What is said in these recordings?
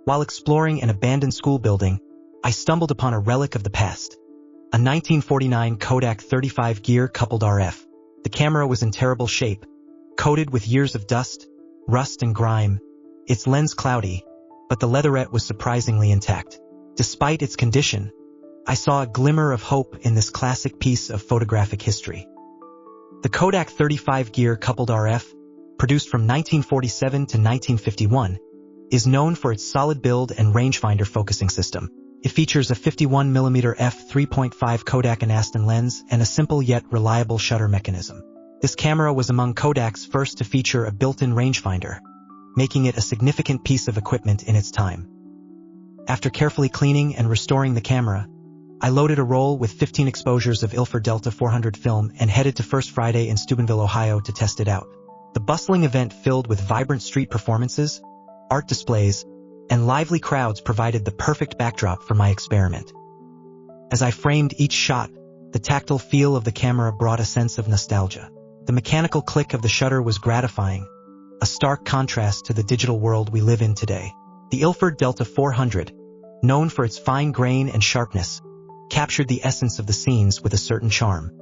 While exploring an abandoned school building, I stumbled upon a relic of the past. A 1949 Kodak 35 gear coupled RF. The camera was in terrible shape, coated with years of dust, rust and grime, its lens cloudy, but the leatherette was surprisingly intact. Despite its condition, I saw a glimmer of hope in this classic piece of photographic history. The Kodak 35 gear coupled RF, produced from 1947 to 1951, is known for its solid build and rangefinder focusing system. It features a 51mm f3.5 Kodak Anaston lens and a simple yet reliable shutter mechanism. This camera was among Kodak's first to feature a built-in rangefinder, making it a significant piece of equipment in its time. After carefully cleaning and restoring the camera, I loaded a roll with 15 exposures of Ilford Delta 400 film and headed to First Friday in Steubenville, Ohio to test it out. The bustling event filled with vibrant street performances, art displays, and lively crowds provided the perfect backdrop for my experiment. As I framed each shot, the tactile feel of the camera brought a sense of nostalgia. The mechanical click of the shutter was gratifying, a stark contrast to the digital world we live in today. The Ilford Delta 400, known for its fine grain and sharpness, captured the essence of the scenes with a certain charm.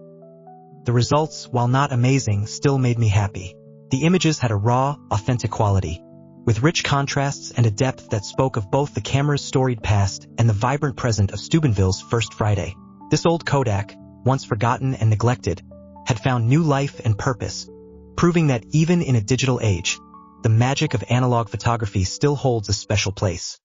The results, while not amazing, still made me happy. The images had a raw, authentic quality, with rich contrasts and a depth that spoke of both the camera's storied past and the vibrant present of Steubenville's First Friday. This old Kodak, once forgotten and neglected, had found new life and purpose, proving that even in a digital age, the magic of analog photography still holds a special place.